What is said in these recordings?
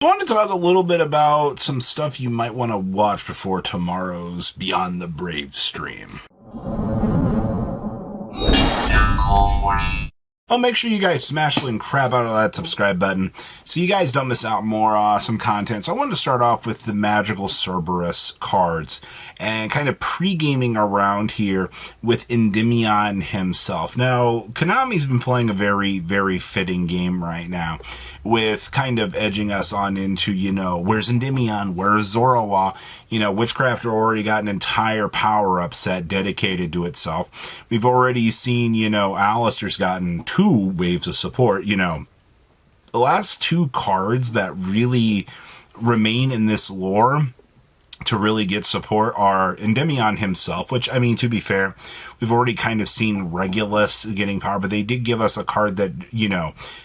I want to talk a little bit about some stuff you might want to watch before tomorrow's Beyond the Brave stream. Well, make sure you guys smash the crap out of that subscribe button so you guys don't miss out more awesome content. So I wanted to start off with the magical Cerberus cards and kind of pre-gaming around here with Endymion himself. Now, Konami's been playing a very, very fitting game right now with kind of edging us on into, where's Endymion, where's Zorowa? Witchcraft already got an entire power-up set dedicated to itself. We've already seen, Alistair's gotten 2 waves of support. The last 2 cards that really remain in this lore to really get support are Endymion himself, which, to be fair, we've already kind of seen Regulus getting power, but they did give us a card that,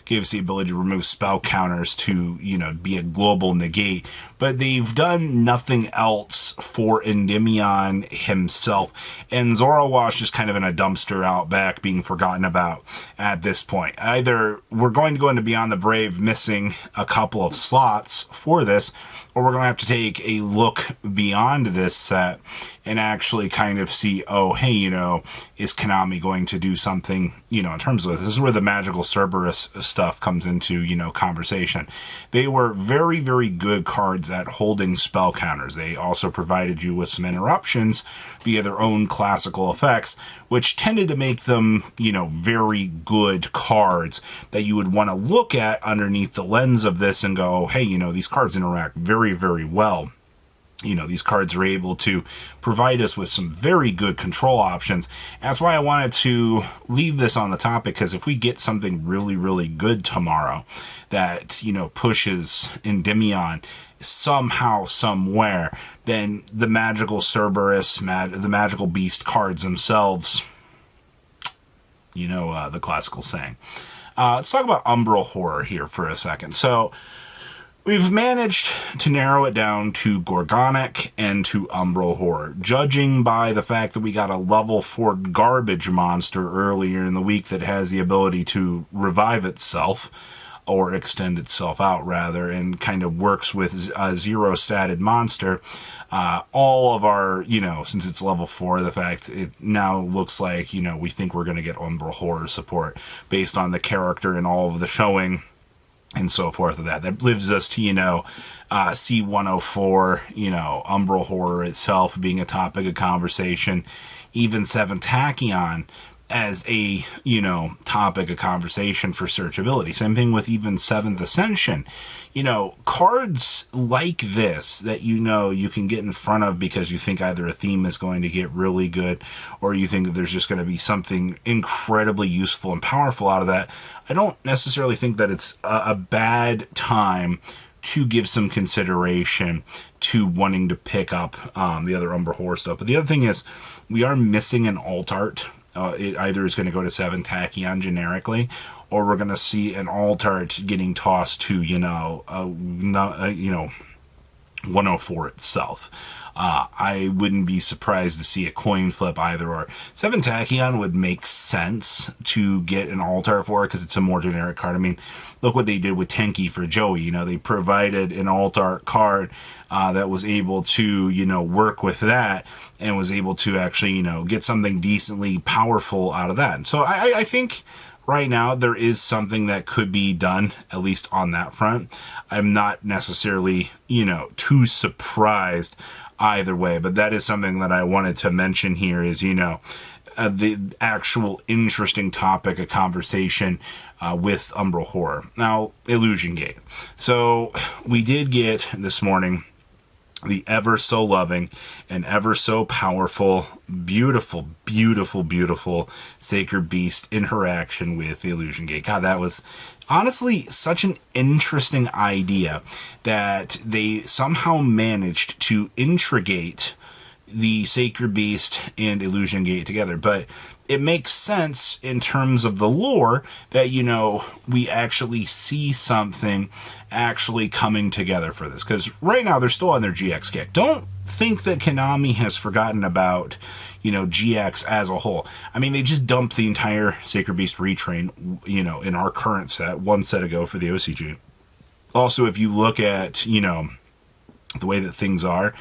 gave us the ability to remove spell counters to, be a global negate. But they've done nothing else for Endymion himself. And Zorowa's just kind of in a dumpster out back being forgotten about at this point. Either we're going to go into Beyond the Brave missing a couple of slots for this, or we're going to have to take a look beyond this set and actually kind of see, oh, hey, is Konami going to do something, in terms of this? This is where the magical Cerberus stuff comes into, conversation. They were very, very good cards at holding spell counters. They also provided you with some interruptions via their own classical effects, which tended to make them, very good cards that you would want to look at underneath the lens of this and go, hey, these cards interact very, very well. These cards are able to provide us with some very good control options. That's why I wanted to leave this on the topic, because if we get something really, really good tomorrow that, pushes Endymion somehow, somewhere, then the magical Cerberus, the magical beast cards themselves, the classical saying. Let's talk about Umbral horror here for a second. So, we've managed to narrow it down to Gorgonic and to Umbral Horror, judging by the fact that we got a level 4 garbage monster earlier in the week that has the ability to revive itself, or extend itself out, rather, and kind of works with a zero-statted monster. All of our, since it's level 4, the fact it now looks like, we think we're going to get Umbral Horror support based on the character and all of the showing and so forth of that. That lives us to, C104, Umbral Horror itself being a topic of conversation, even 7 Tachyon as a, topic of conversation for searchability. Same thing with even 7th Ascension. Cards like this that you can get in front of because you think either a theme is going to get really good or you think that there's just going to be something incredibly useful and powerful out of that. I don't necessarily think that it's a bad time to give some consideration to wanting to pick up the other Umbral Horror stuff. But the other thing is, we are missing an alt art. It either is going to go to 7 Tachyon generically, or we're going to see an alt art getting tossed to, 104 itself. I wouldn't be surprised to see a coin flip either or. 7 Tachyon would make sense to get an alt art for it because it's a more generic card. Look what they did with Tenki for Joey. They provided an alt art card that was able to, work with that and was able to actually, get something decently powerful out of that. And so I think right now there is something that could be done, at least on that front. I'm not necessarily, too surprised either way, but that is something that I wanted to mention here is, the actual interesting topic of conversation with Umbral Horror. Now, Illusion Gate. So, we did get this morning the ever so loving and ever so powerful, beautiful, beautiful, beautiful Sacred Beast interaction with the Illusion Gate. God, that was honestly such an interesting idea that they somehow managed to integrate the Sacred Beast and Illusion Gate together. But it makes sense in terms of the lore that, we actually see something actually coming together for this. Because right now they're still on their GX kick. Don't think that Konami has forgotten about, GX as a whole. They just dumped the entire Sacred Beast retrain, in our current set, one set ago for the OCG. Also, if you look at, you know, the way that things are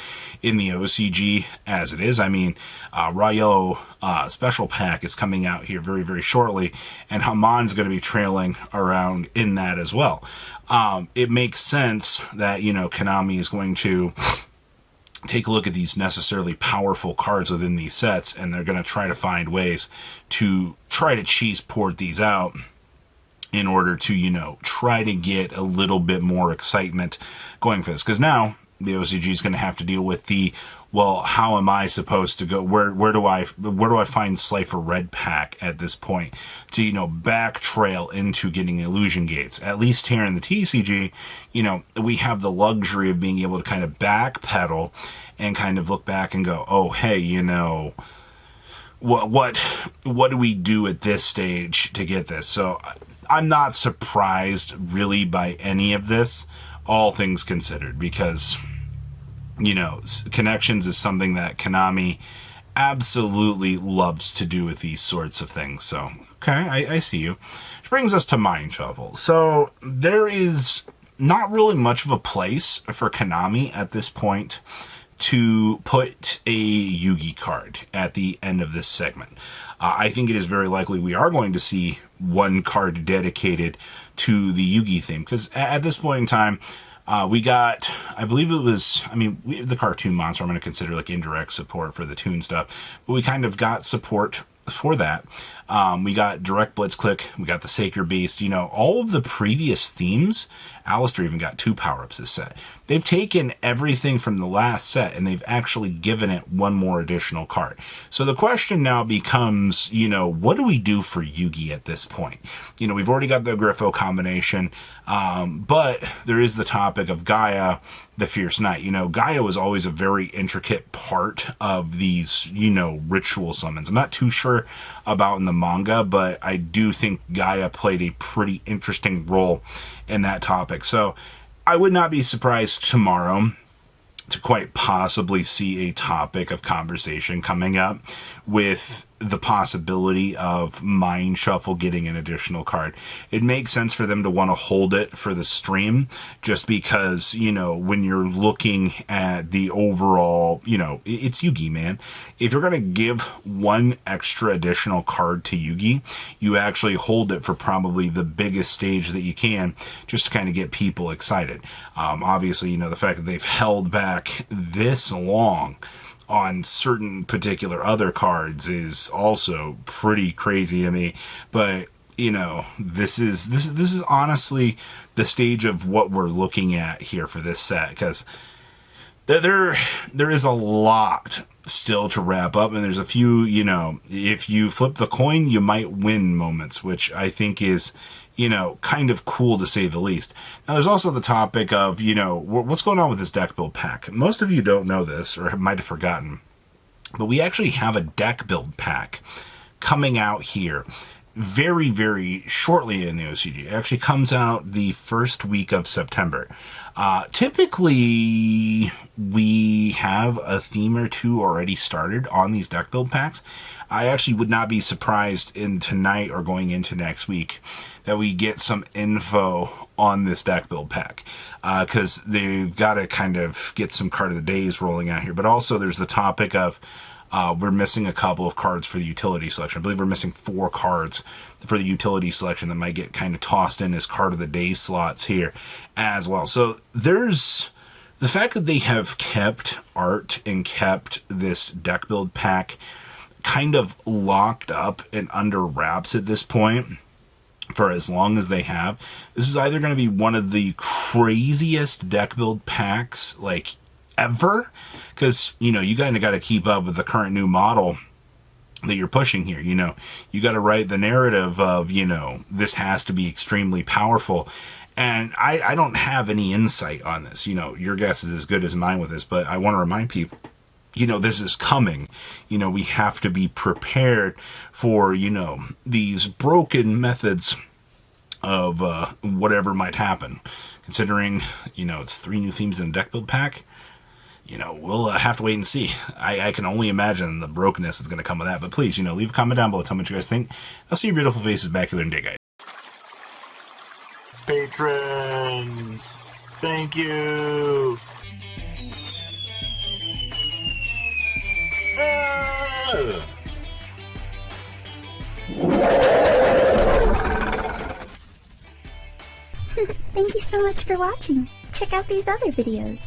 in the OCG as it is. I mean, Raw Yellow Special Pack is coming out here very, very shortly, and Hamon's going to be trailing around in that as well. It makes sense that, you know, Konami is going to take a look at these necessarily powerful cards within these sets, and they're going to try to find ways to try to cheese port these out in order to, you know, try to get a little bit more excitement going for this. Because now the OCG is going to have to deal with the, well, how am I supposed to go? Where do I find Slifer Red Pack at this point to, you know, back trail into getting illusion gates? At least here in the TCG, you know, we have the luxury of being able to kind of backpedal and kind of look back and go, oh, hey, you know, what do we do at this stage to get this? So I'm not surprised really by any of this, all things considered, because, you know, connections is something that Konami absolutely loves to do with these sorts of things. So, okay, I see you. Which brings us to Mind Shuffle. So, there is not really much of a place for Konami at this point to put a Yugi card at the end of this segment. I think it is very likely we are going to see one card dedicated to the Yugi theme, because at this point in time, we got, I believe it was, I mean, the cartoon monster, I'm going to consider like indirect support for the toon stuff, but we kind of got support for that. We got Direct Blitzclick, we got the Sacred Beast, you know, all of the previous themes. Alistair even got 2 power-ups this set. They've taken everything from the last set and they've actually given it one more additional card. So the question now becomes, you know, what do we do for Yugi at this point? You know, we've already got the Griffo combination, but there is the topic of Gaia, the Fierce Knight. You know, Gaia was always a very intricate part of these, you know, ritual summons. I'm not too sure about in the manga, but I do think Gaia played a pretty interesting role in that topic. So I would not be surprised tomorrow to quite possibly see a topic of conversation coming up with the possibility of Mind Shuffle getting an additional card. It makes sense for them to want to hold it for the stream, just because, you know, when you're looking at the overall, you know, it's Yugi, man. If you're going to give one extra additional card to Yugi, you actually hold it for probably the biggest stage that you can, just to kind of get people excited. Obviously, you know, the fact that they've held back this long on certain particular other cards is also pretty crazy to me. But, you know, this is honestly the stage of what we're looking at here for this set, because there is a lot still to wrap up, and there's a few, you know, if you flip the coin, you might win moments, which I think is, you know, kind of cool to say the least. Now, there's also the topic of, you know, what's going on with this deck build pack. Most of you don't know this, or might have forgotten, but we actually have a deck build pack coming out here very, very shortly in the OCG. It actually comes out the first week of September. Typically, we have a theme or two already started on these deck build packs. I actually would not be surprised in tonight or going into next week that we get some info on this deck build pack, because they've got to kind of get some card of the days rolling out here. But also there's the topic of we're missing a couple of cards for the utility selection. I believe we're missing 4 cards for the utility selection that might get kind of tossed in as card of the day slots here as well. So there's the fact that they have kept art and kept this deck build pack kind of locked up and under wraps at this point for as long as they have. This is either going to be one of the craziest deck build packs like ever, because, you know, you kind of got to keep up with the current new model that you're pushing here. You know, you got to write the narrative of, you know, this has to be extremely powerful. And I don't have any insight on this. You know, your guess is as good as mine with this, but I want to remind people, you know, this is coming. You know, we have to be prepared for, you know, these broken methods of whatever might happen. Considering, you know, it's 3 new themes in a deck build pack, you know, we'll have to wait and see. I can only imagine the brokenness is going to come with that. But please, you know, leave a comment down below. Tell me what you guys think. I'll see your beautiful faces back here in day, guys. Patrons! Thank you. Thank you so much for watching. Check out these other videos.